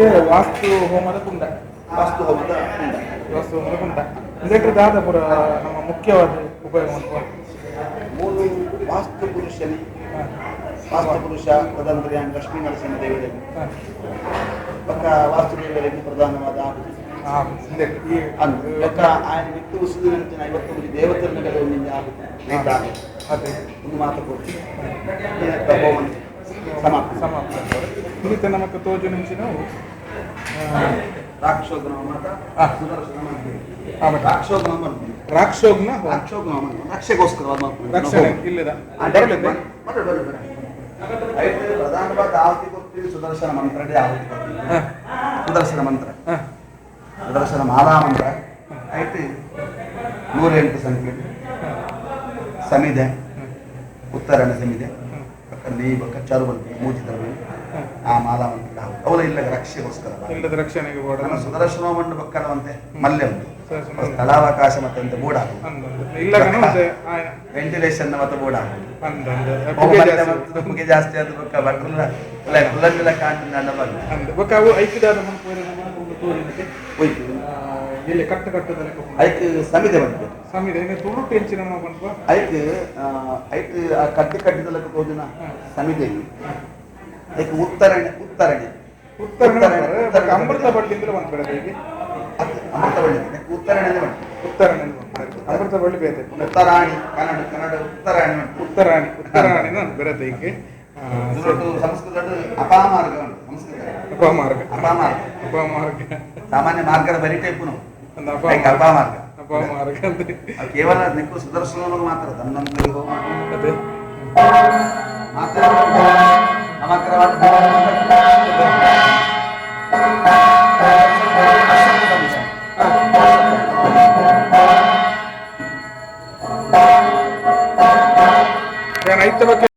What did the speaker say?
ವಾಸ್ತು ಹೋಮದ ಕುಂಡ. ವಾಸ್ತು ಹೋಮದ ಕುಂಡ. ವಾಸ್ತು ಹೋಮದ ಕುಂಡ ಇದಕ್ಕೆ ದಾದ ಪುರ ನಮ್ಮ ಮುಖ್ಯವಾದ ಉಪಯೋಗ ಮೂರು ವಾಸ್ತು ಪುರುಷನಿ ವಾಸ್ತು ಪುರುಷ ತದಂತ್ರಿಯ ಲಕ್ಷ್ಮೀ ನರಸಿಂಹ ದೇವರಿಗೆ ಪಕ್ಕ ವಾಸ್ತು ದೇವರಿಗೆ ಪ್ರಧಾನವಾದ ಪಕ್ಕ ఆయన ಬಿಟ್ಟು ಉಸಿರಿನ 50 ದೇವತೆಗಳ ಒಂದು ಮಾತು ಕೊಟ್ಟು ಸಮಾಪ್ತ ಇನ್ನಿತ ನಮಕ್ಕೆ ತೋಜು ನಿಮಿಷ ನಾವು ರಕ್ಷಣೆ ಇಲ್ಲದ ಪ್ರಧಾನವಾದ ಆಹುತಿ ಕೊಡ್ತೀವಿ. ಸುದರ್ಶನ ಮಂತ್ರ ಸುದರ್ಶನ ಮಂತ್ರ ಸುದರ್ಶನ ಮಾಲಾ ಮಂತ್ರ ಆಯ್ತು. 108 ಸಂಖ್ಯೆ ಸಮಿದೆ ಉತ್ತರಣ ಸಮಿದೆ ಪಕ್ಕ ಚಾರು ಬಂತು ಮೂಜಿ ತರ ಆ ಮಾಲಾ ಮಂತ್ರ ಅವಳ ಇಲ್ಲ ರಕ್ಷೆಗೋಸ್ಕರ ಇಲ್ಲದ ರಕ್ಷಣೆಗೆ ಸುದರ್ಶನ ಮಂಡ ಪಕ್ಕನವಂತೆ ಮಲ್ಯ ಉಂಟು ಸ್ಥಳಾವಕಾಶ ಮತ್ತೆ ಅಂತ ಬೋರ್ಡ್ ವೆಂಟಿಲೇಷನ್ ಮತ್ತೆ ಬೋರ್ಡ್ ಮುಖೆ ಜಾಸ್ತಿ ಆದ ಪಕ್ಕ ಬಟ್ರಲ್ಲ ಕಾಣ್ತದೆ ಅವು ಐಕ್ಯದಾದ ಇಲ್ಲಿ ಕಟ್ಟ ಕಟ್ಟದಲ್ಲಿ ಐಕ್ ಸಮಿದೆ ಬಂತು ಸಮಿದೆ ತುಳು ಟೆನ್ಷನ್ ಬಂತು ಐಕ್ ಐಕ್ ಕಟ್ಟಿ ಕಟ್ಟಿದಲ್ಲ ಹೋದಿನ ಸಮಿದೆ ಐಕ್ ಉತ್ತರಣೆ ಉತ್ತರಣೆ ಅಮೃತ ಬಳ್ಳಿ ಅಂದ್ರೆ ಬಂದ್ಬಿಡೋದು ಈಗ ಅಮೃತ ಬಳ್ಳಿ ಉತ್ತರಣೆ ಉತ್ತರಣೆ ಅಮೃತ ಬಳ್ಳಿ ಬೇರೆ ಉತ್ತರಾಣಿ ಕನ್ನಡ ಕನ್ನಡ ಉತ್ತರಾಣಿ ಉತ್ತರಾಣಿ ಬರುತ್ತೆ ಈಗ ಸಂಸ್ಕೃತ ಅಪಾಮಾರ್ಗ ಸಂಸ್ಕೃತ ಅಪಮಾರ್ಗ ಸಾಮಾನ್ಯ ಮಾರ್ಗದ ಬರೀ ಟೈಪ್ ಅಪಾಮಾರ್ಗ ಕೇವಲ ನಿಕ್ಕು ಸುದರ್ಶನ ಮಾತ್ರ ತನ್ನಂತರಿಗೆ ಹೋಗಿ ಮಾತ್ರ ರೈತ ಬಗ್ಗೆ